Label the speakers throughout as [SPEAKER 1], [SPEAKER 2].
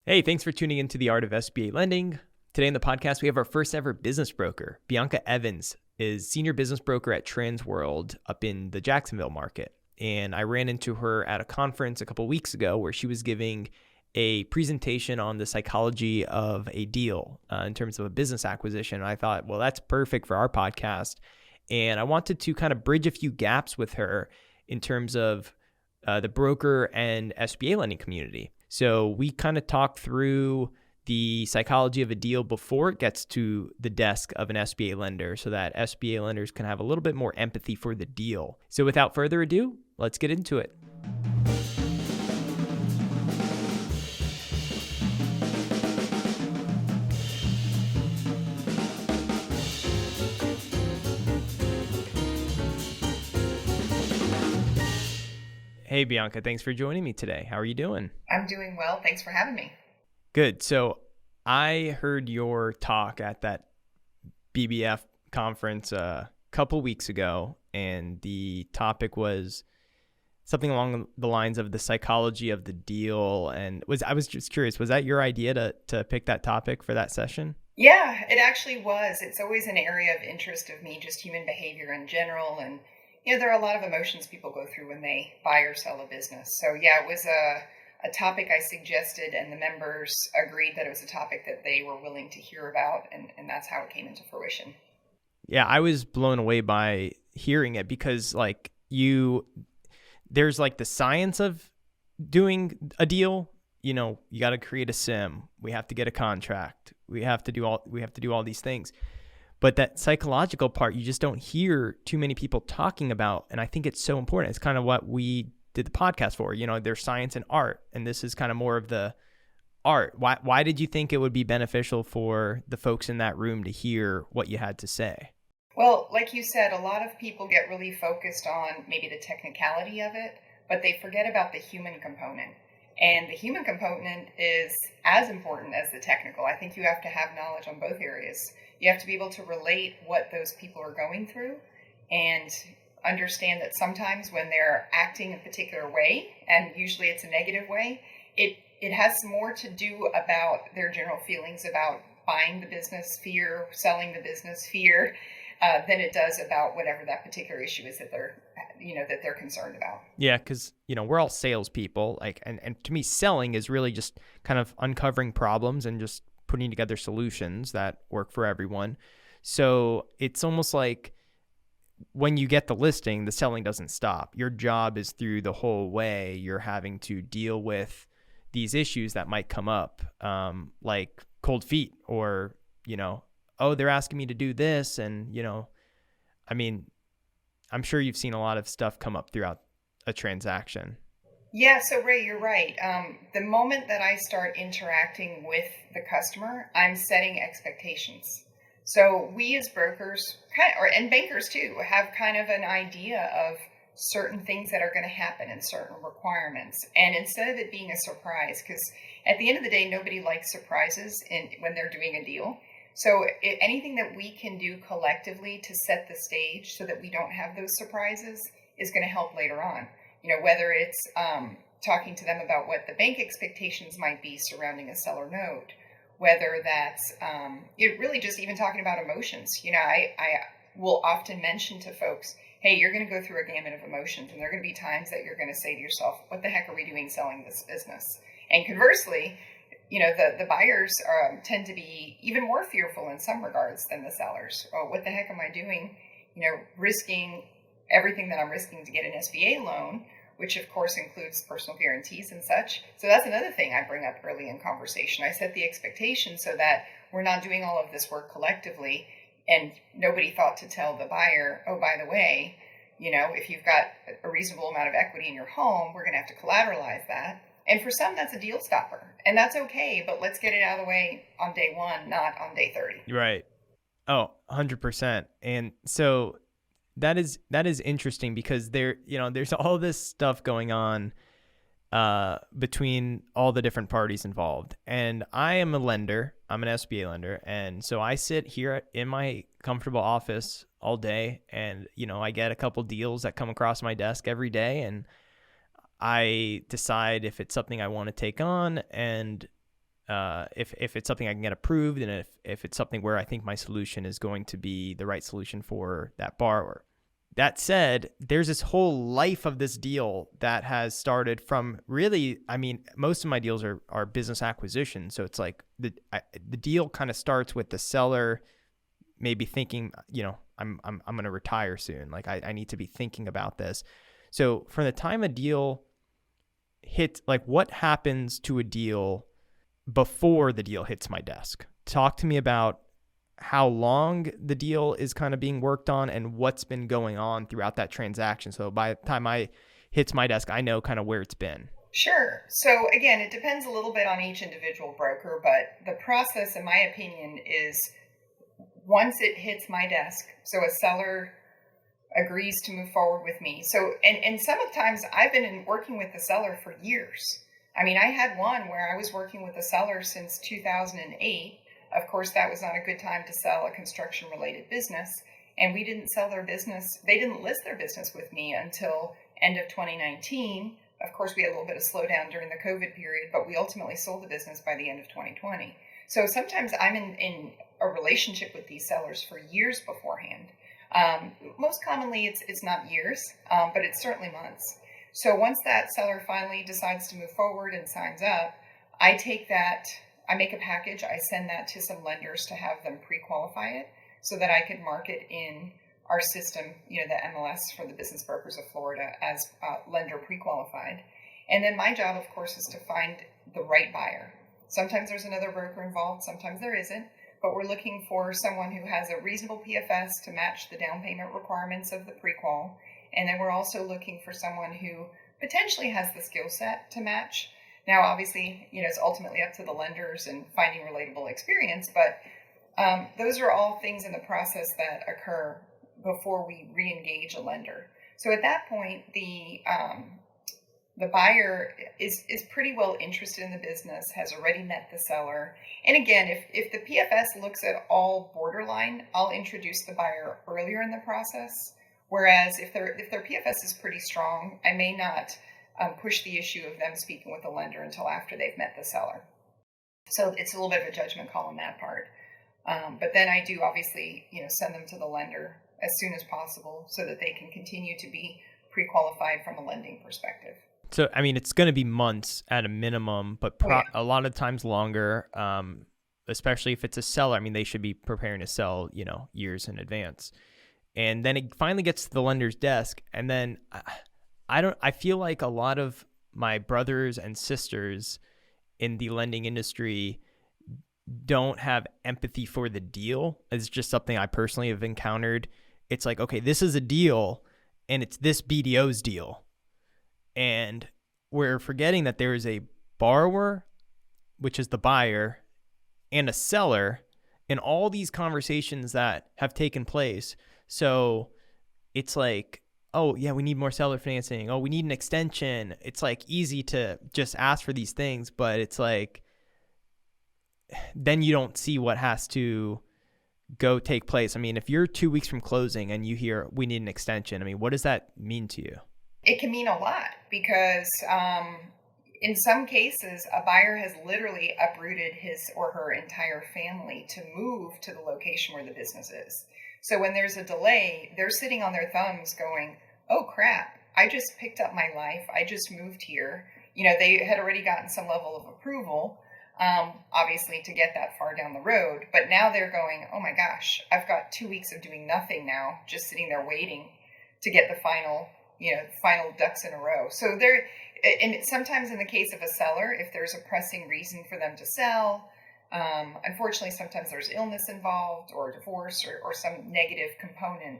[SPEAKER 1] Hey, thanks for tuning into the Art of SBA Lending. Today on the podcast, we have our first ever business broker. Bianca Evans is senior business broker at Transworld up in the Jacksonville market. And I ran into her at a conference a couple weeks ago where she was giving a presentation on the psychology of a deal in terms of a business acquisition. And I thought, well, that's perfect for our podcast. And I wanted to kind of bridge a few gaps with her in terms of the broker and SBA lending community. So we kind of talk through the psychology of a deal before it gets to the desk of an SBA lender so that SBA lenders can have a little bit more empathy for the deal. So without further ado, let's get into it. Hey, Bianca, thanks for joining me today. How are you doing?
[SPEAKER 2] I'm doing well. Thanks for having me.
[SPEAKER 1] Good. So I heard your talk at that BBF conference a couple weeks ago, and the topic was something along the lines of the psychology of the deal. And I was just curious, was that your idea to pick that topic for that session?
[SPEAKER 2] Yeah, it actually was. It's always an area of interest of me, just human behavior in general. And, there are a lot of emotions people go through when they buy or sell a business. So, yeah, it was a topic I suggested, and the members agreed that it was a topic that they were willing to hear about. And that's how it came into fruition.
[SPEAKER 1] Yeah, I was blown away by hearing it because, there's the science of doing a deal. You got to create a SIM. We have to get a contract. We have to do all these things. But that psychological part, you just don't hear too many people talking about. And I think it's so important. It's kind of what we did the podcast for. There's science and art, and this is kind of more of the art. Why did you think it would be beneficial for the folks in that room to hear what you had to say?
[SPEAKER 2] Well, like you said, a lot of people get really focused on maybe the technicality of it, but they forget about the human component. And the human component is as important as the technical. I think you have to have knowledge on both areas. You have to be able to relate what those people are going through and understand that sometimes when they're acting a particular way, and usually it's a negative way, it has more to do about their general feelings about buying the business, fear, selling the business, fear, than it does about whatever that particular issue is that they're concerned about.
[SPEAKER 1] Yeah, because we're all salespeople. And to me, selling is really just kind of uncovering problems and just putting together solutions that work for everyone. So it's almost like when you get the listing, the selling doesn't stop. Your job is through the whole way. You're having to deal with these issues that might come up, like cold feet or, oh, they're asking me to do this. And, I'm sure you've seen a lot of stuff come up throughout a transaction.
[SPEAKER 2] Yeah, so Ray, you're right. The moment that I start interacting with the customer, I'm setting expectations. So we as brokers, and bankers too, have kind of an idea of certain things that are going to happen and certain requirements. And instead of it being a surprise, because at the end of the day, nobody likes surprises when they're doing a deal. So anything that we can do collectively to set the stage so that we don't have those surprises is going to help later on. Whether it's talking to them about what the bank expectations might be surrounding a seller note, whether that's really just even talking about emotions. I will often mention to folks, hey, you're going to go through a gamut of emotions, and there are going to be times that you're going to say to yourself, what the heck are we doing selling this business? And conversely, the buyers tend to be even more fearful in some regards than the sellers. Oh, what the heck am I doing? Risking everything that I'm risking to get an SBA loan, which of course includes personal guarantees and such. So that's another thing I bring up early in conversation. I set the expectation so that we're not doing all of this work collectively, and nobody thought to tell the buyer, oh, by the way, if you've got a reasonable amount of equity in your home, we're going to have to collateralize that. And for some, that's a deal stopper, and that's okay, but let's get it out of the way on day one, not on day 30.
[SPEAKER 1] Right. Oh, 100%. And so that is interesting because there's all this stuff going on between all the different parties involved. And I am a lender. I'm an SBA lender. And so I sit here in my comfortable office all day, and, I get a couple deals that come across my desk every day, and I decide if it's something I want to take on. And if it's something I can get approved, and if it's something where I think my solution is going to be the right solution for that borrower. That said, there's this whole life of this deal that has started from really, I mean, most of my deals are business acquisition. So it's like the deal kind of starts with the seller maybe thinking, I'm going to retire soon. Like I need to be thinking about this. So from the time a deal hits, like what happens to a deal before the deal hits my desk? Talk to me about how long the deal is kind of being worked on and what's been going on throughout that transaction. So by the time I hits my desk, I know kind of where it's been.
[SPEAKER 2] Sure. So again, it depends a little bit on each individual broker, but the process, in my opinion, is once it hits my desk, so a seller agrees to move forward with me. So, and sometimes I've been working with the seller for years. I mean, I had one where I was working with the seller since 2008. Of course, that was not a good time to sell a construction-related business, and we didn't sell their business. They didn't list their business with me until end of 2019. Of course, we had a little bit of slowdown during the COVID period, but we ultimately sold the business by the end of 2020. So sometimes I'm in a relationship with these sellers for years beforehand. Most commonly, it's not years, but it's certainly months. So once that seller finally decides to move forward and signs up, I make a package, I send that to some lenders to have them pre-qualify it so that I could mark it in our system, the MLS for the Business Brokers of Florida as lender pre-qualified. And then my job, of course, is to find the right buyer. Sometimes there's another broker involved, sometimes there isn't, but we're looking for someone who has a reasonable PFS to match the down payment requirements of the pre-qual. And then we're also looking for someone who potentially has the skill set to match. Now, obviously, it's ultimately up to the lenders and finding relatable experience, but those are all things in the process that occur before we re-engage a lender. So at that point, the buyer is pretty well interested in the business, has already met the seller. And again, if the PFS looks at all borderline, I'll introduce the buyer earlier in the process. Whereas if their PFS is pretty strong, I may not push the issue of them speaking with the lender until after they've met the seller. So it's a little bit of a judgment call on that part. But then I do obviously, send them to the lender as soon as possible so that they can continue to be pre-qualified from a lending perspective.
[SPEAKER 1] So, I mean, it's going to be months at a minimum, but a lot of times longer, especially if it's a seller. I mean, they should be preparing to sell, years in advance. And then it finally gets to the lender's desk. And then I feel like a lot of my brothers and sisters in the lending industry don't have empathy for the deal. It's just something I personally have encountered. It's like, okay, this is a deal and it's this BDO's deal. And we're forgetting that there is a borrower, which is the buyer, and a seller in all these conversations that have taken place. So it's like, oh, yeah, we need more seller financing. Oh, we need an extension. It's like easy to just ask for these things, but it's like, then you don't see what has to go take place. I mean, if you're 2 weeks from closing and you hear we need an extension, I mean, what does that mean to you?
[SPEAKER 2] It can mean a lot because in some cases, a buyer has literally uprooted his or her entire family to move to the location where the business is. So when there's a delay, they're sitting on their thumbs going, oh crap, I just picked up my life. I just moved here. They had already gotten some level of approval, obviously, to get that far down the road. But now they're going, oh my gosh, I've got 2 weeks of doing nothing now, just sitting there waiting to get the final ducks in a row. So and sometimes in the case of a seller, if there's a pressing reason for them to sell, unfortunately, sometimes there's illness involved or divorce or some negative component.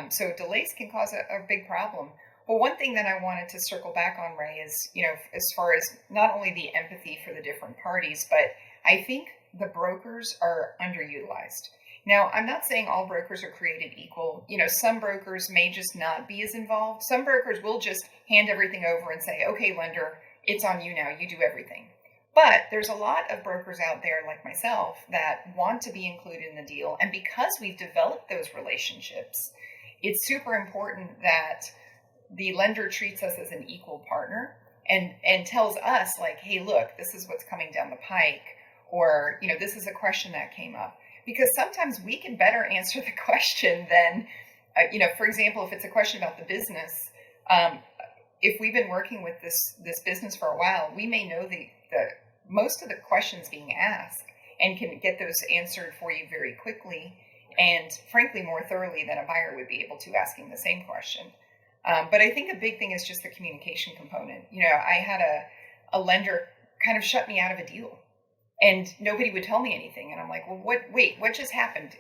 [SPEAKER 2] So delays can cause a big problem. Well, one thing that I wanted to circle back on, Ray, is, as far as not only the empathy for the different parties, but I think the brokers are underutilized. Now, I'm not saying all brokers are created equal. Some brokers may just not be as involved. Some brokers will just hand everything over and say, okay, lender, it's on you now. You do everything. But there's a lot of brokers out there like myself that want to be included in the deal. And because we've developed those relationships, it's super important that the lender treats us as an equal partner. and tells us like, hey, look, this is what's coming down the pike, or, this is a question that came up. Because sometimes we can better answer the question than, for example, if it's a question about the business, if we've been working with this business for a while, we may know the most of the questions being asked and can get those answered for you very quickly and frankly more thoroughly than a buyer would be able to asking the same question. But I think a big thing is just the communication component. I had a lender kind of shut me out of a deal and nobody would tell me anything. And I'm like, well, what just happened?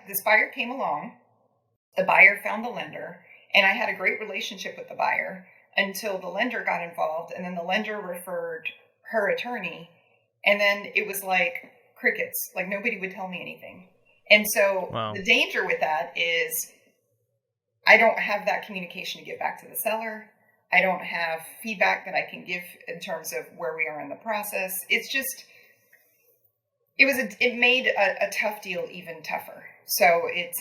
[SPEAKER 2] This buyer came along, the buyer found the lender, and I had a great relationship with the buyer until the lender got involved, and then the lender referred her attorney, and then it was like crickets, like nobody would tell me anything. And so
[SPEAKER 1] Wow.
[SPEAKER 2] The danger with that is I don't have that communication to give back to the seller. I don't have feedback that I can give in terms of where we are in the process. It made a tough deal even tougher. So it's,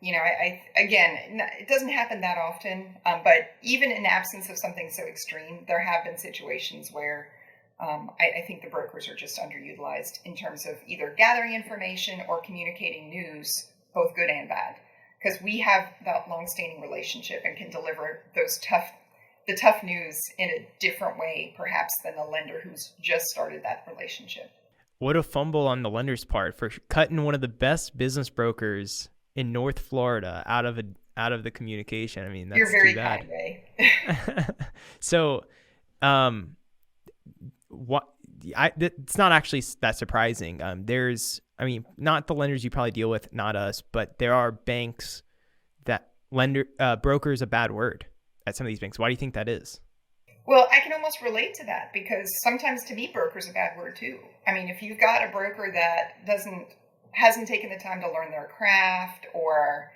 [SPEAKER 2] it doesn't happen that often, but even in absence of something so extreme, there have been situations where I think the brokers are just underutilized in terms of either gathering information or communicating news, both good and bad, because we have that longstanding relationship and can deliver the tough news in a different way, perhaps, than the lender who's just started that relationship.
[SPEAKER 1] What a fumble on the lender's part for cutting one of the best business brokers in North Florida out of the communication. I mean, that's
[SPEAKER 2] You're very
[SPEAKER 1] too bad.
[SPEAKER 2] kind, Ray.
[SPEAKER 1] So, it's not actually that surprising. Not the lenders you probably deal with, not us, but there are banks that broker is a bad word at some of these banks. Why do you think that is?
[SPEAKER 2] Well, I can almost relate to that because sometimes to me, broker's a bad word too. I mean, if you've got a broker that hasn't taken the time to learn their craft, or,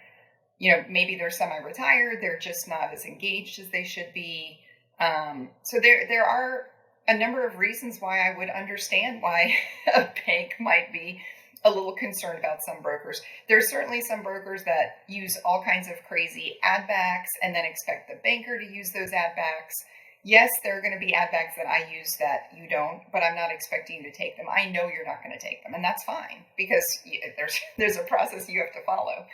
[SPEAKER 2] maybe they're semi-retired, they're just not as engaged as they should be. So there are a number of reasons why I would understand why a bank might be a little concerned about some brokers. There's certainly some brokers that use all kinds of crazy ad backs and then expect the banker to use those ad backs. Yes, there are going to be ad backs that I use that you don't, but I'm not expecting you to take them. I know you're not going to take them, and that's fine because there's a process you have to follow.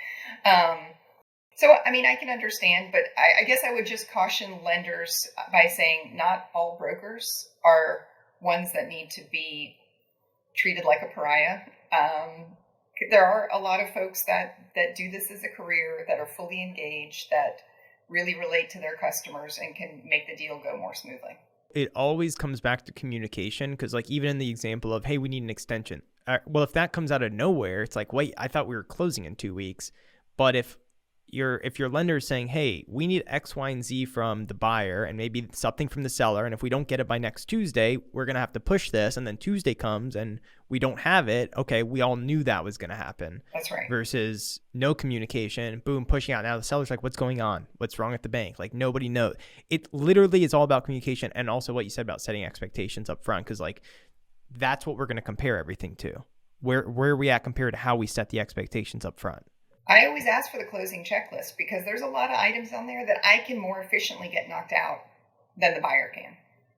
[SPEAKER 2] I can understand, but I guess I would just caution lenders by saying not all brokers are ones that need to be treated like a pariah. There are a lot of folks that do this as a career, that are fully engaged, that really relate to their customers and can make the deal go more smoothly.
[SPEAKER 1] It always comes back to communication, because like even in the example of, hey, we need an extension. Well, if that comes out of nowhere, it's like, wait, I thought we were closing in 2 weeks. But if your lender is saying, hey, we need X, Y, and Z from the buyer and maybe something from the seller, and if we don't get it by next Tuesday, we're going to have to push this, and then Tuesday comes and we don't have it. Okay, we all knew that was going to happen.
[SPEAKER 2] That's right.
[SPEAKER 1] Versus no communication, boom, pushing out. Now the seller's like, what's going on? What's wrong at the bank? Like nobody knows. It literally is all about communication, and also what you said about setting expectations up front, because like that's what we're going to compare everything to. Where are we at compared to how we set the expectations up front?
[SPEAKER 2] I always ask for the closing checklist because there's a lot of items on there that I can more efficiently get knocked out than the buyer can.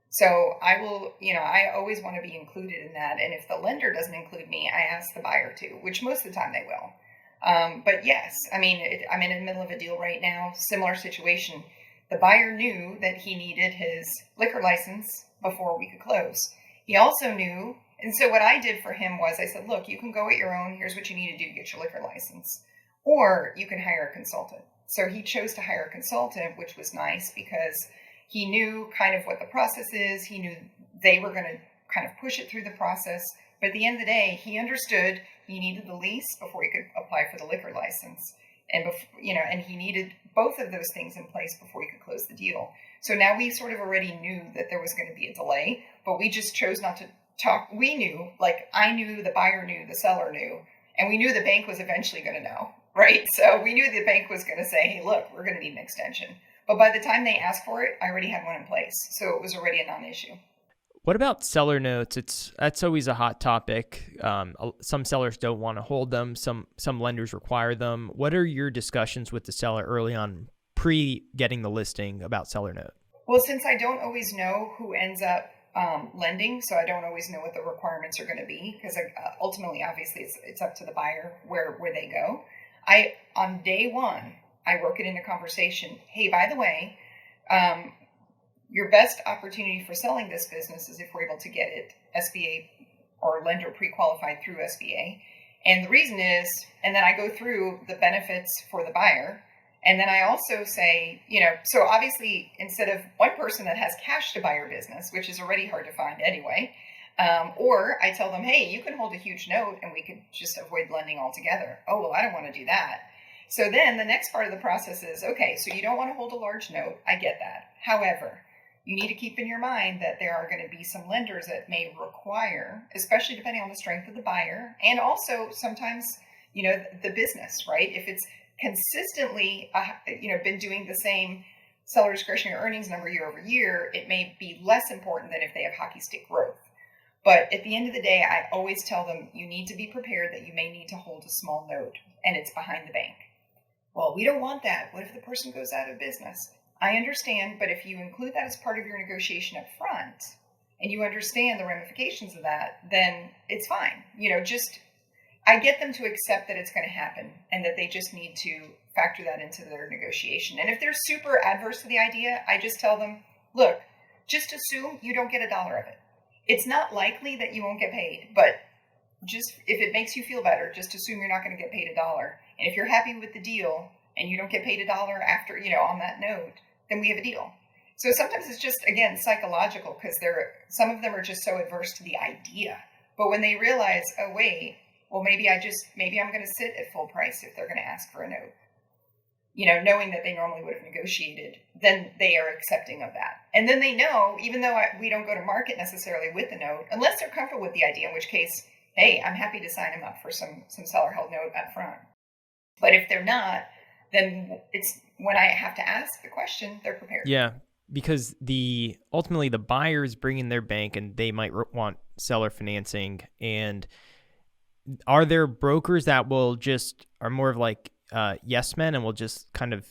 [SPEAKER 2] So I will, I always want to be included in that. And if the lender doesn't include me, I ask the buyer to, which most of the time they will. But yes, I'm in the middle of a deal right now, similar situation. The buyer knew that he needed his liquor license before we could close. He also knew, and so what I did for him was I said, look, you can go at your own. Here's what you need to do to get your liquor license. Or you can hire a consultant. So he chose to hire a consultant, which was nice because he knew kind of what the process is. He knew they were going to kind of push it through the process. But at the end of the day, he understood he needed the lease before he could apply for the liquor license. And he needed both of those things in place before he could close the deal. So now we sort of already knew that there was going to be a delay, but we just chose not to talk. We knew, like I knew, the buyer knew, the seller knew, and we knew the bank was eventually going to know. Right. So we knew the bank was going to say, hey, look, we're going to need an extension. But by the time they asked for it, I already had one in place. So it was already a non-issue.
[SPEAKER 1] What about seller notes? That's always a hot topic. Some sellers don't want to hold them. Some lenders require them. What are your discussions with the seller early on, pre getting the listing, about seller note?
[SPEAKER 2] Well, since I don't always know who ends up lending, so I don't always know what the requirements are going to be, because ultimately, obviously, it's up to the buyer where they go. On day one, I work it into conversation. Hey, by the way, your best opportunity for selling this business is if we're able to get it SBA or lender pre-qualified through SBA. And the reason is, and then I go through the benefits for the buyer. And then I also say, so obviously instead of one person that has cash to buy your business, which is already hard to find anyway, or I tell them, hey, you can hold a huge note and we could just avoid lending altogether. Oh, well, I don't want to do that. So then the next part of the process is, okay, so you don't want to hold a large note. I get that. However, you need to keep in your mind that there are going to be some lenders that may require, especially depending on the strength of the buyer, and also sometimes, the business, right? If it's consistently, been doing the same seller discretionary earnings number year over year, it may be less important than if they have hockey stick growth. But at the end of the day, I always tell them you need to be prepared that you may need to hold a small note and it's behind the bank. Well, we don't want that. What if the person goes out of business? I understand, but if you include that as part of your negotiation up front and you understand the ramifications of that, then it's fine. I get them to accept that it's going to happen and that they just need to factor that into their negotiation. And if they're super adverse to the idea, I just tell them, look, just assume you don't get $1 of it. It's not likely that you won't get paid, but just if it makes you feel better, just assume you're not going to get paid $1. And if you're happy with the deal and you don't get paid $1 after, on that note, then we have a deal. So sometimes it's just, again, psychological, because some of them are just so adverse to the idea. But when they realize, oh, wait, well, maybe I'm going to sit at full price if they're going to ask for a note, knowing that they normally would have negotiated, then they are accepting of that. And then they know, even though we don't go to market necessarily with the note, unless they're comfortable with the idea, in which case, hey, I'm happy to sign them up for some seller held note up front. But if they're not, then it's when I have to ask the question, they're prepared.
[SPEAKER 1] Yeah, because ultimately the buyer's bringing their bank and they might want seller financing. And are there brokers that are more of like yes men and will just kind of,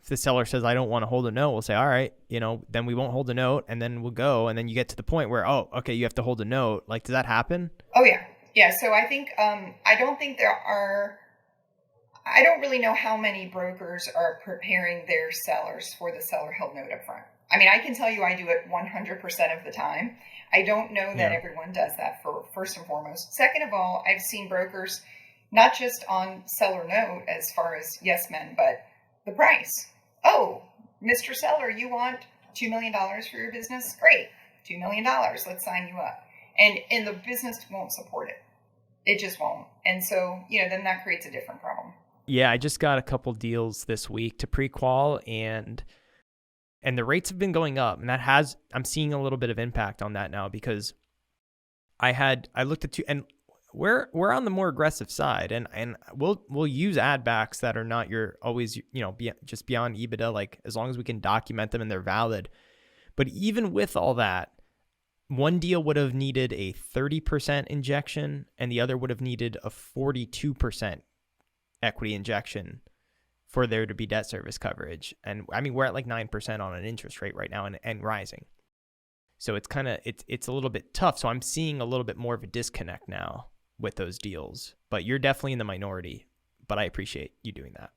[SPEAKER 1] if the seller says, I don't want to hold a note, we'll say, all right, then we won't hold a note and then we'll go. And then you get to the point where, oh, okay, you have to hold a note. Like, does that happen?
[SPEAKER 2] Oh, yeah. Yeah. So I think, I don't really know how many brokers are preparing their sellers for the seller held note up front. I mean, I can tell you I do it 100% of the time. I don't know that everyone does that, for first and foremost. Second of all, I've seen brokers not just on seller note as far as yes men, but the price. Oh, Mr. Seller, you want $2 million for your business? Great. $2 million. Let's sign you up. And the business won't support it. It just won't. And so, then that creates a different problem.
[SPEAKER 1] Yeah, I just got a couple deals this week to pre-qual, and the rates have been going up, and I'm seeing a little bit of impact on that now, because I looked at two, and we're on the more aggressive side, and we'll use ad backs that are not always just beyond EBITDA, like as long as we can document them and they're valid. But even with all that, one deal would have needed a 30% injection, and the other would have needed a 42% equity injection for there to be debt service coverage. And I mean, we're at like 9% on an interest rate right now and rising. So it's it's a little bit tough. So I'm seeing a little bit more of a disconnect now with those deals, but you're definitely in the minority, but I appreciate you doing that.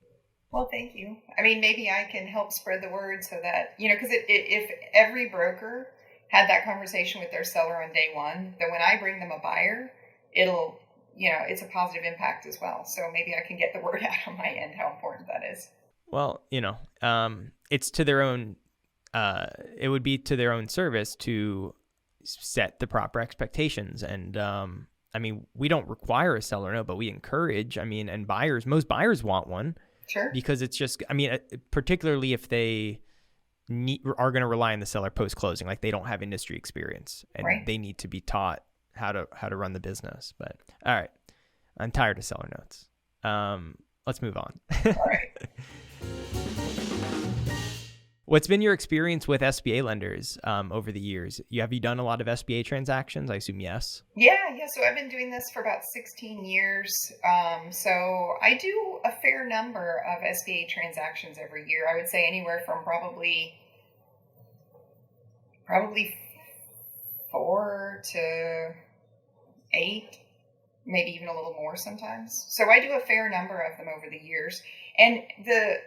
[SPEAKER 2] Well, thank you. I mean, maybe I can help spread the word so that, because if every broker had that conversation with their seller on day one, then when I bring them a buyer, it'll, it's a positive impact as well. So maybe I can get the word out on my end how important that is.
[SPEAKER 1] Well, it's to their own, it would be to their own service to set the proper expectations. And, I mean, we don't require a seller note, but we encourage, and most buyers want one.
[SPEAKER 2] Sure.
[SPEAKER 1] Because it's just, particularly if they are going to rely on the seller post-closing, like they don't have industry experience and They need to be taught how to run the business. But all right, I'm tired of seller notes. Let's move on.
[SPEAKER 2] All right.
[SPEAKER 1] What's been your experience with SBA lenders over the years? Have you done a lot of SBA transactions? I assume yes.
[SPEAKER 2] Yeah. So I've been doing this for about 16 years. So I do a fair number of SBA transactions every year. I would say anywhere from probably probably 4 to 8, maybe even a little more sometimes. So I do a fair number of them over the years. And the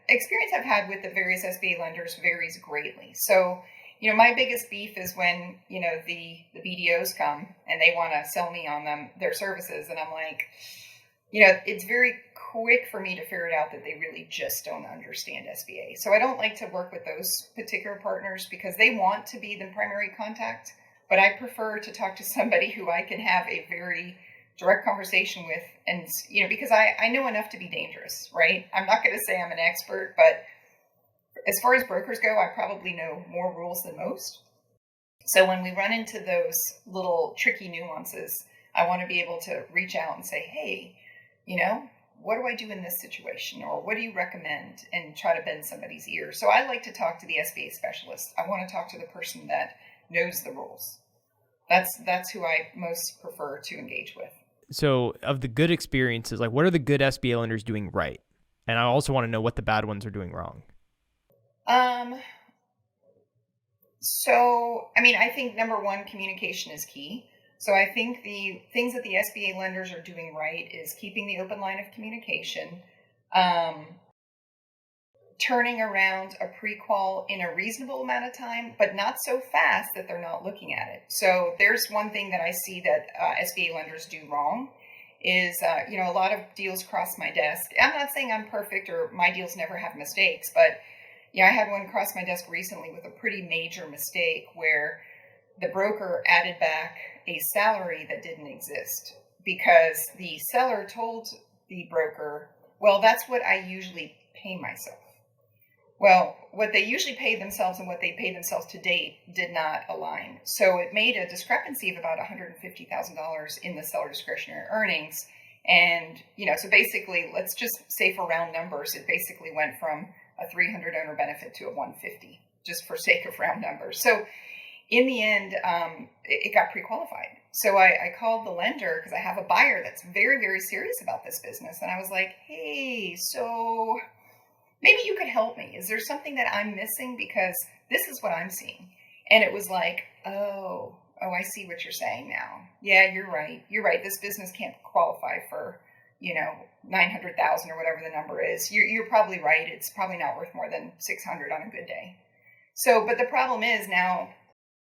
[SPEAKER 2] experience I've had with the various SBA lenders varies greatly. So, my biggest beef is when, the BDOs come and they want to sell me on their services. And I'm like, it's very quick for me to figure it out that they really just don't understand SBA. So I don't like to work with those particular partners because they want to be the primary contact, but I prefer to talk to somebody who I can have a very direct conversation with. And, because I know enough to be dangerous, right? I'm not going to say I'm an expert, but as far as brokers go, I probably know more rules than most. So when we run into those little tricky nuances, I want to be able to reach out and say, hey, what do I do in this situation? Or what do you recommend? And try to bend somebody's ear. So I like to talk to the SBA specialist. I want to talk to the person that knows the rules. That's who I most prefer to engage with.
[SPEAKER 1] So of the good experiences, like what are the good SBA lenders doing right? And I also want to know what the bad ones are doing wrong.
[SPEAKER 2] I think number one, communication is key. So I think the things that the SBA lenders are doing right is keeping the open line of communication, turning around a pre-qual in a reasonable amount of time, but not so fast that they're not looking at it. So there's one thing that I see that SBA lenders do wrong is, a lot of deals cross my desk. I'm not saying I'm perfect or my deals never have mistakes, but I had one cross my desk recently with a pretty major mistake where the broker added back a salary that didn't exist because the seller told the broker, well, that's what I usually pay myself. Well, what they usually pay themselves and what they pay themselves to date did not align. So it made a discrepancy of about $150,000 in the seller discretionary earnings. And, so basically, let's just say for round numbers, it basically went from a 300 owner benefit to a 150, just for sake of round numbers. So in the end, it got pre-qualified. So I called the lender because I have a buyer that's very, very serious about this business. And I was like, hey, so maybe you could help me. Is there something that I'm missing? Because this is what I'm seeing. And it was like, oh, I see what you're saying now. Yeah, you're right. This business can't qualify for, 900,000 or whatever the number is. You're probably right. It's probably not worth more than 600 on a good day. So, but the problem is now,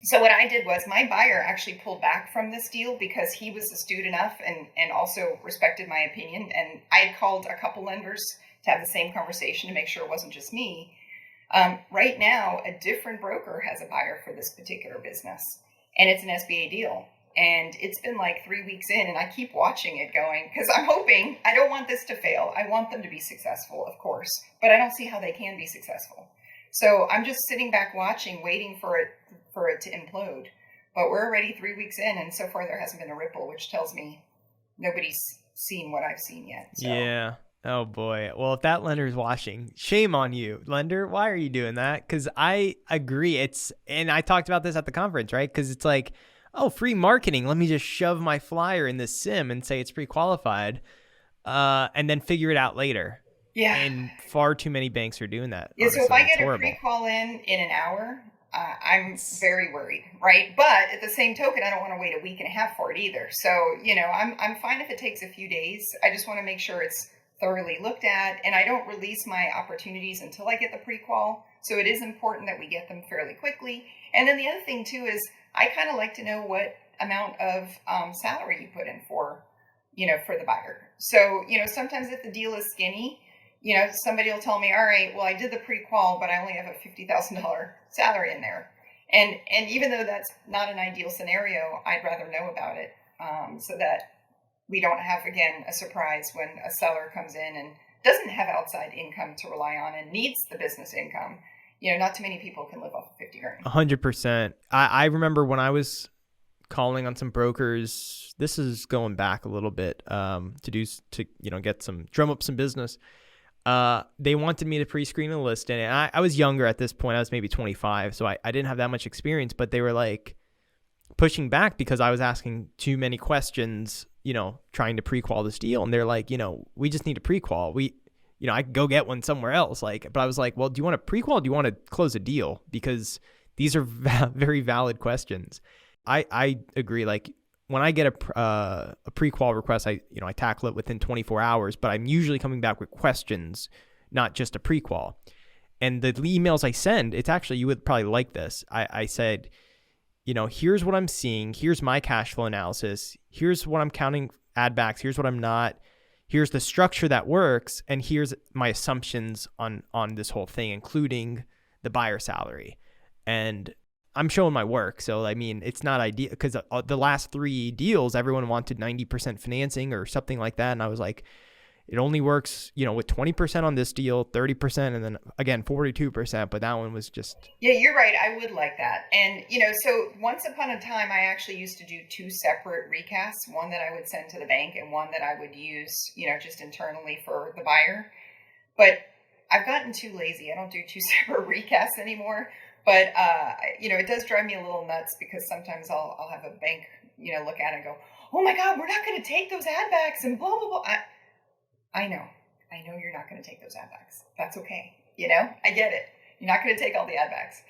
[SPEAKER 2] so what I did was my buyer actually pulled back from this deal because he was astute enough and also respected my opinion. And I had called a couple lenders to have the same conversation to make sure it wasn't just me. Right now, a different broker has a buyer for this particular business, and it's an SBA deal. And it's been like 3 weeks in, and I keep watching it going because I'm hoping, I don't want this to fail. I want them to be successful, of course, but I don't see how they can be successful. So I'm just sitting back watching, waiting for it to implode. But we're already 3 weeks in, and so far there hasn't been a ripple, which tells me nobody's seen what I've seen yet. So.
[SPEAKER 1] Yeah. Oh boy. Well, if that lender's watching, shame on you, lender. Why are you doing that? Because I agree. And I talked about this at the conference, right? Because it's like, oh, free marketing. Let me just shove my flyer in this sim and say it's pre-qualified, and then figure it out later.
[SPEAKER 2] Yeah.
[SPEAKER 1] And far too many banks are doing that.
[SPEAKER 2] Yeah.
[SPEAKER 1] Honestly.
[SPEAKER 2] So if I get a pre-qual in an hour, I'm very worried, right? But at the same token, I don't want to wait a week and a half for it either. So, I'm fine if it takes a few days. I just want to make sure it's thoroughly looked at, and I don't release my opportunities until I get the pre-qual. So it is important that we get them fairly quickly. And then the other thing too is I kind of like to know what amount of salary you put in for the buyer. So, sometimes if the deal is skinny, somebody will tell me, all right, well, I did the pre-qual, but I only have a $50,000 salary in there. And even though that's not an ideal scenario, I'd rather know about it so that we don't have, again, a surprise when a seller comes in and doesn't have outside income to rely on and needs the business income. Not too many people can live off of 50 grand.
[SPEAKER 1] 100%. I remember when I was calling on some brokers, this is going back a little bit, to drum up some business. They wanted me to pre-screen a list, and I was younger at this point. I was maybe 25, so I didn't have that much experience, but they were like pushing back because I was asking too many questions, trying to pre-qual this deal. And they're like, we just need a pre-qual. I could go get one somewhere else. But I was like, well, do you want a prequal? Or do you want to close a deal? Because these are very valid questions. I agree. Like when I get a pre-qual request, I tackle it within 24 hours, but I'm usually coming back with questions, not just a pre-qual. And the emails I send, it's actually, you would probably like this. I said, here's what I'm seeing. Here's my cash flow analysis. Here's what I'm counting add backs. Here's what I'm not. Here's the structure that works. And here's my assumptions on this whole thing, including the buyer salary. And I'm showing my work. So, I mean, it's not ideal because the last 3 deals, everyone wanted 90% financing or something like that. And I was like, it only works, with 20% on this deal, 30%, and then again, 42%. But that one was just.
[SPEAKER 2] Yeah, you're right. I would like that. And, so once upon a time, I actually used to do 2 separate recasts, one that I would send to the bank and one that I would use, just internally for the buyer. But I've gotten too lazy. I don't do 2 separate recasts anymore. But, it does drive me a little nuts because sometimes I'll have a bank, look at it and go, oh my God, we're not going to take those add backs and blah, blah, blah. I know you're not going to take those add backs. That's okay. I get it. You're not going to take all the add backs.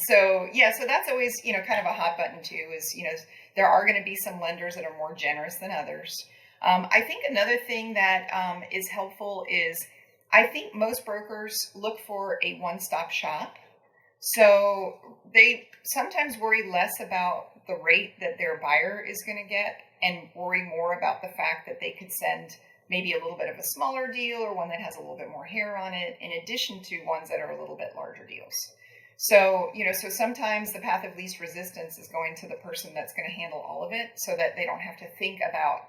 [SPEAKER 2] So that's always, kind of a hot button too, is, there are going to be some lenders that are more generous than others. I think another thing that is helpful is I think most brokers look for a one-stop shop. So they sometimes worry less about the rate that their buyer is going to get and worry more about the fact that they could send maybe a little bit of a smaller deal or one that has a little bit more hair on it, in addition to ones that are a little bit larger deals. So, so sometimes the path of least resistance is going to the person that's going to handle all of it so that they don't have to think about,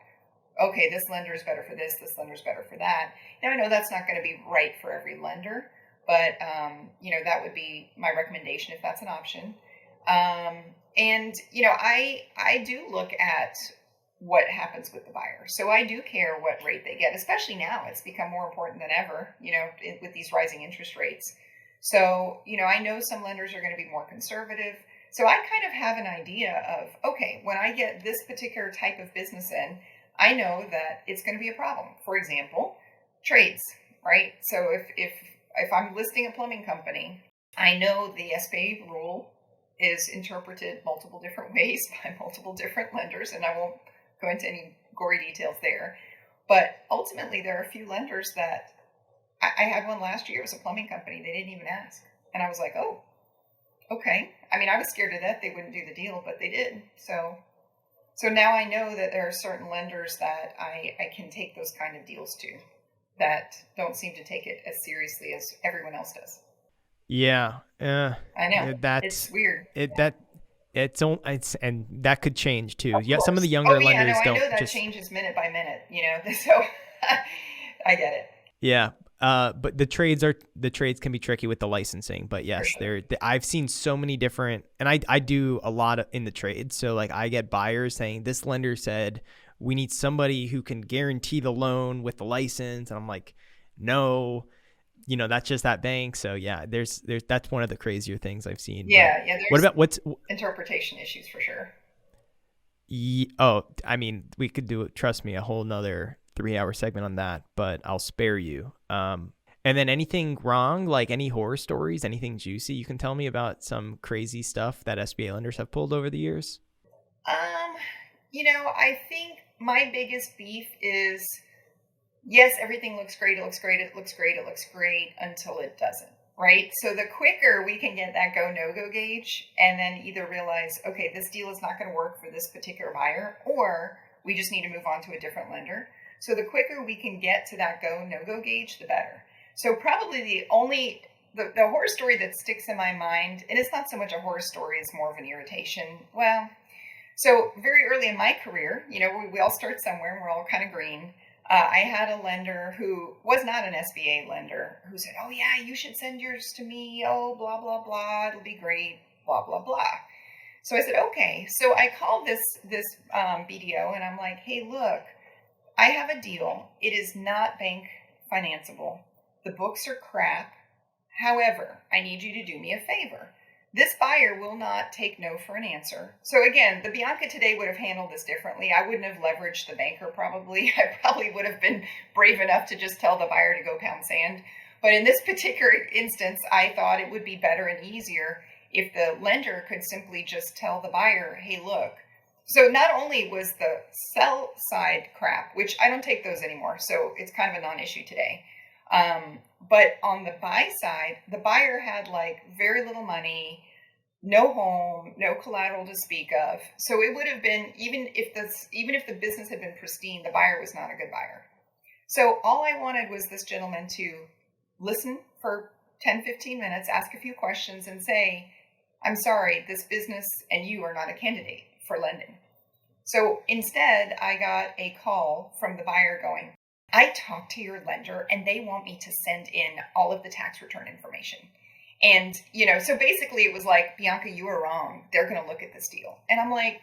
[SPEAKER 2] okay, this lender is better for this lender's better for that. Now, I know that's not going to be right for every lender, but, that would be my recommendation if that's an option. And, I do look at what happens with the buyer. So I do care what rate they get, especially now. It's become more important than ever, with these rising interest rates. So, I know some lenders are going to be more conservative. So I kind of have an idea of, okay, when I get this particular type of business in, I know that it's going to be a problem. For example, trades, right? So if I'm listing a plumbing company, I know the SBA rule is interpreted multiple different ways by multiple different lenders, and I won't go into any gory details there. But ultimately, there are a few lenders that I had one last year. It was a plumbing company. They didn't even ask. And I was like, oh, okay. I mean, I was scared to death they wouldn't do the deal, but they did. So now I know that there are certain lenders that I can take those kind of deals to that don't seem to take it as seriously as everyone else does.
[SPEAKER 1] Yeah.
[SPEAKER 2] I know. It's weird.
[SPEAKER 1] It's and that could change too. Yeah, some of the younger lenders don't.
[SPEAKER 2] I know that changes minute by minute. So I get it.
[SPEAKER 1] Yeah, but the trades can be tricky with the licensing. But yes, sure. I've seen so many different, and I do a lot in the trades. So like I get buyers saying this lender said we need somebody who can guarantee the loan with the license, and I'm like, no. That's just that bank. So yeah, there's that's one of the crazier things I've seen.
[SPEAKER 2] Yeah, yeah.
[SPEAKER 1] What about what's
[SPEAKER 2] interpretation issues for sure?
[SPEAKER 1] I mean, we could do it. Trust me, a whole nother 3-hour segment on that, but I'll spare you. And then anything wrong, like any horror stories, anything juicy you can tell me about some crazy stuff that SBA lenders have pulled over the years?
[SPEAKER 2] I think my biggest beef is, yes, everything looks great. It looks great. It looks great. It looks great until it doesn't, right? So the quicker we can get that go, no-go gauge and then either realize, okay, this deal is not going to work for this particular buyer, or we just need to move on to a different lender. So the quicker we can get to that go, no-go gauge, the better. So probably the horror story that sticks in my mind, and it's not so much a horror story, it's more of an irritation. Well, so very early in my career, we all start somewhere and we're all kind of green. I had a lender who was not an SBA lender who said, oh yeah, you should send yours to me. Oh, blah, blah, blah. It'll be great. Blah, blah, blah. So I said, okay. So I called this BDO and I'm like, hey, look, I have a deal. It is not bank financeable. The books are crap. However, I need you to do me a favor. This buyer will not take no for an answer. So again, the Bianca today would have handled this differently. I wouldn't have leveraged the banker probably. I probably would have been brave enough to just tell the buyer to go pound sand. But in this particular instance, I thought it would be better and easier if the lender could simply just tell the buyer, hey, look. So not only was the sell side crap, which I don't take those anymore, so it's kind of a non-issue today. But on the buy side, the buyer had like very little money, no home, no collateral to speak of. So it would have been, even if the business had been pristine, the buyer was not a good buyer. So all I wanted was this gentleman to listen for 10, 15 minutes, ask a few questions and say, I'm sorry, this business and you are not a candidate for lending. So instead, I got a call from the buyer going, I talked to your lender and they want me to send in all of the tax return information. And, so basically it was like, Bianca, you were wrong. They're going to look at this deal. And I'm like,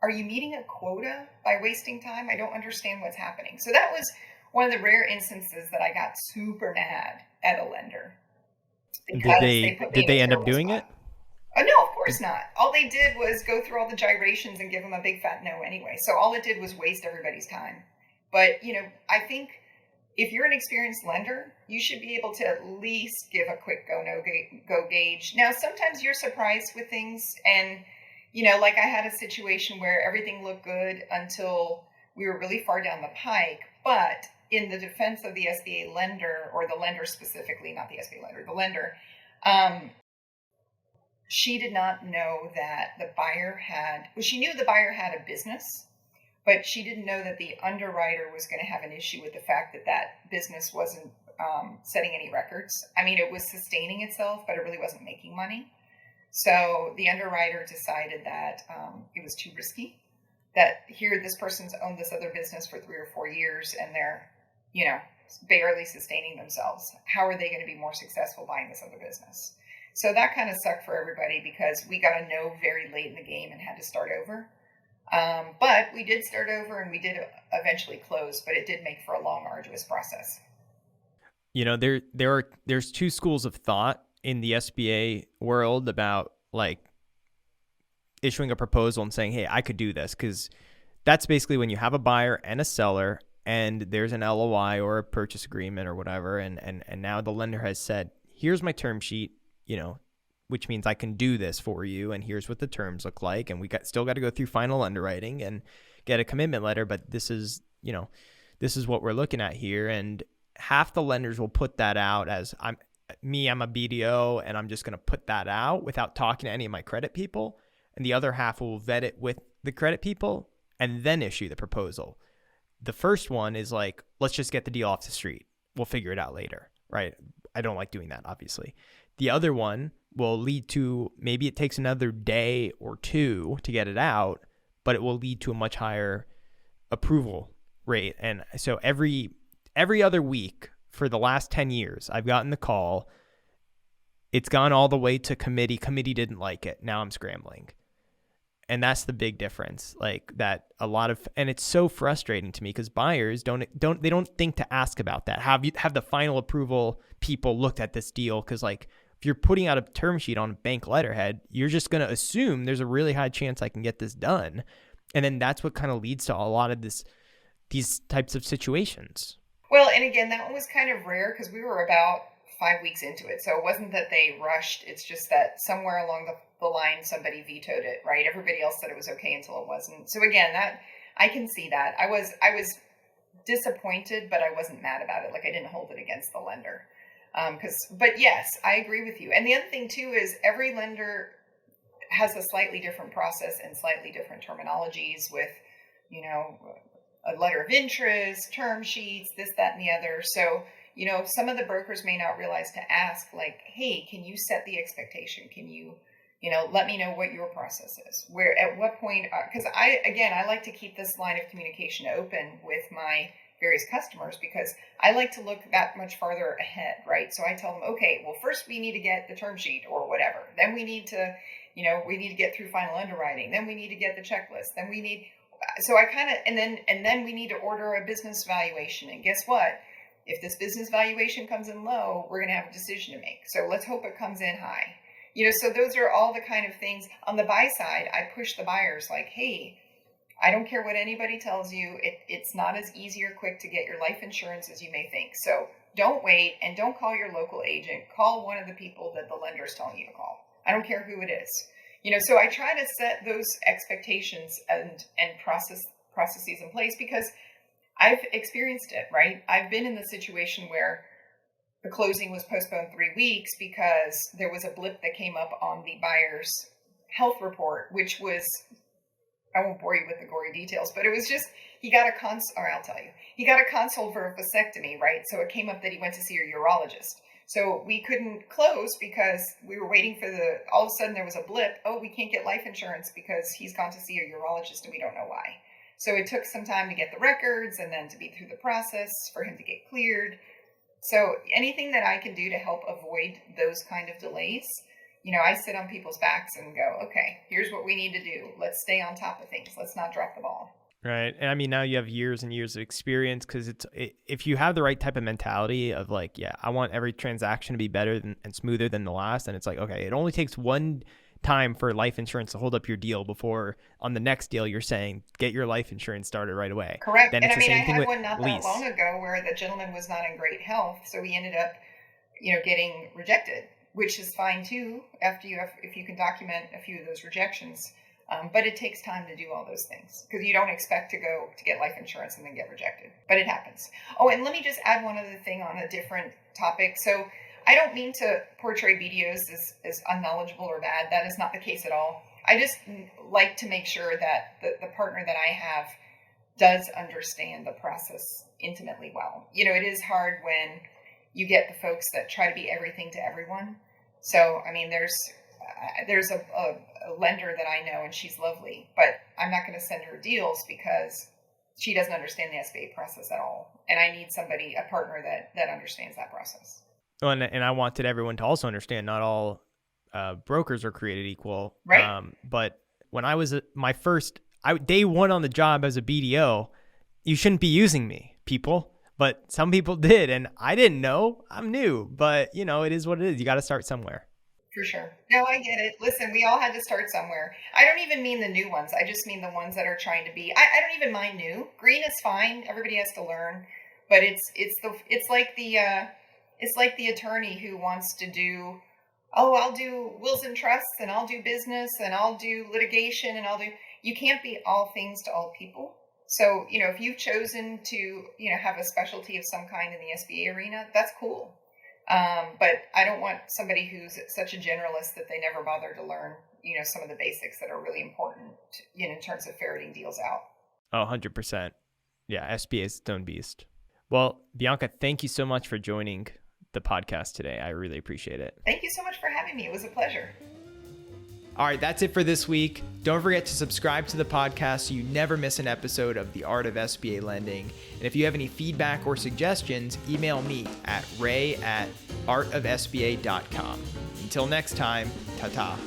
[SPEAKER 2] are you meeting a quota by wasting time? I don't understand what's happening. So that was one of the rare instances that I got super mad at a lender.
[SPEAKER 1] Did they end up doing it?
[SPEAKER 2] Oh, no, of course not. All they did was go through all the gyrations and give them a big fat no anyway. So all it did was waste everybody's time. But, I think if you're an experienced lender, you should be able to at least give a quick go gauge. Now, sometimes you're surprised with things. And, like I had a situation where everything looked good until we were really far down the pike. But in the defense of the SBA lender, or the lender specifically, not the SBA lender, the lender, she did not know that she knew the buyer had a business, but she didn't know that the underwriter was going to have an issue with the fact that that business wasn't setting any records. I mean, it was sustaining itself, but it really wasn't making money. So the underwriter decided that it was too risky, that here this person's owned this other business for 3 or 4 years and they're, barely sustaining themselves. How are they going to be more successful buying this other business? So that kind of sucked for everybody because we got a no very late in the game and had to start over. But we did start over and we did eventually close, but it did make for a long, arduous process.
[SPEAKER 1] There's two schools of thought in the SBA world about like issuing a proposal and saying, hey, I could do this, because that's basically when you have a buyer and a seller and there's an LOI or a purchase agreement or whatever. And now the lender has said, here's my term sheet, which means I can do this for you. And here's what the terms look like. And still got to go through final underwriting and get a commitment letter. But this is what we're looking at here. And half the lenders will put that out as I'm a BDO and I'm just going to put that out without talking to any of my credit people. And the other half will vet it with the credit people and then issue the proposal. The first one is like, let's just get the deal off the street. We'll figure it out later, right? I don't like doing that, obviously. The other one will lead to, maybe it takes another day or two to get it out, but it will lead to a much higher approval rate. And so every other week for the last 10 years, I've gotten the call. It's gone all the way to committee. Committee didn't like it. Now I'm scrambling. And that's the big difference. Like that and it's so frustrating to me because buyers don't think to ask about that. Have the final approval people looked at this deal? Because like if you're putting out a term sheet on a bank letterhead, you're just going to assume there's a really high chance I can get this done. And then that's what kind of leads to a lot of these types of situations.
[SPEAKER 2] Well, and again, that one was kind of rare because we were about 5 weeks into it. So it wasn't that they rushed. It's just that somewhere along the line, somebody vetoed it, right? Everybody else said it was okay until it wasn't. So again, that I can see that. I was disappointed, but I wasn't mad about it. Like I didn't hold it against the lender. But yes, I agree with you. And the other thing too is every lender has a slightly different process and slightly different terminologies with, a letter of interest, term sheets, this, that, and the other. So, some of the brokers may not realize to ask like, hey, can you set the expectation? Can you, let me know what your process is? Where, at what point, because I like to keep this line of communication open with my various customers because I like to look that much farther ahead, right? So I tell them, okay, well, first we need to get the term sheet or whatever. Then we need to, we need to get through final underwriting. Then we need to get the checklist. Then we need, so I kind of, and then we need to order a business valuation. And guess what? If this business valuation comes in low, we're going to have a decision to make. So let's hope it comes in high. So those are all the kind of things. On the buy side, I push the buyers like, hey, I don't care what anybody tells you. It's not as easy or quick to get your life insurance as you may think. So don't wait, and don't call your local agent. Call one of the people that the lender is telling you to call. I don't care who it is. So I try to set those expectations and processes in place, because I've experienced it, right? I've been in the situation where the closing was postponed 3 weeks because there was a blip that came up on the buyer's health report, which was, I won't bore you with the gory details, but it was just, he got a consult, or I'll tell you, he got a consult for a vasectomy, right? So it came up that he went to see a urologist. So we couldn't close because we were waiting for all of a sudden there was a blip. Oh, we can't get life insurance because he's gone to see a urologist and we don't know why. So it took some time to get the records and then to be through the process for him to get cleared. So anything that I can do to help avoid those kind of delays, I sit on people's backs and go, okay, here's what we need to do. Let's stay on top of things. Let's not drop the ball.
[SPEAKER 1] Right. And I mean, now you have years and years of experience, because if you have the right type of mentality of like, yeah, I want every transaction to be better and smoother than the last. And it's like, okay, it only takes one time for life insurance to hold up your deal before on the next deal you're saying, get your life insurance started right away.
[SPEAKER 2] Correct.
[SPEAKER 1] Then
[SPEAKER 2] and
[SPEAKER 1] it's
[SPEAKER 2] I mean, I had one not
[SPEAKER 1] lease.
[SPEAKER 2] that long ago where the gentleman was not in great health. So he ended up, getting rejected, which is fine too, if you can document a few of those rejections. But it takes time to do all those things, because you don't expect to go to get life insurance and then get rejected, but it happens. Oh, and let me just add one other thing on a different topic. So I don't mean to portray BDOs as unknowledgeable or bad. That is not the case at all. I just like to make sure that the partner that I have does understand the process intimately well. It is hard when you get the folks that try to be everything to everyone. So, I mean, there's a lender that I know, and she's lovely, but I'm not going to send her deals because she doesn't understand the SBA process at all. And I need a partner that understands that process.
[SPEAKER 1] Oh, and I wanted everyone to also understand not all brokers are created equal.
[SPEAKER 2] Right.
[SPEAKER 1] But when I was day one on the job as a BDO, you shouldn't be using me, people. But some people did, and I didn't know. I'm new, but it is what it is. You got to start somewhere.
[SPEAKER 2] For sure. No, I get it. Listen, we all had to start somewhere. I don't even mean the new ones. I just mean the ones that are trying to be. I don't even mind new. Green is fine. Everybody has to learn, but it's like the attorney who wants to do. Oh, I'll do wills and trusts, and I'll do business, and I'll do litigation, and You can't be all things to all people. So if you've chosen to have a specialty of some kind in the SBA arena, that's cool. But I don't want somebody who's such a generalist that they never bother to learn, some of the basics that are really important, in terms of ferreting deals out.
[SPEAKER 1] Oh, 100%. Yeah, SBA is its own beast. Well, Bianca, thank you so much for joining the podcast today. I really appreciate it.
[SPEAKER 2] Thank you so much for having me. It was a pleasure.
[SPEAKER 1] All right, that's it for this week. Don't forget to subscribe to the podcast so you never miss an episode of The Art of SBA Lending. And if you have any feedback or suggestions, email me at ray@artofsba.com. Until next time, ta-ta.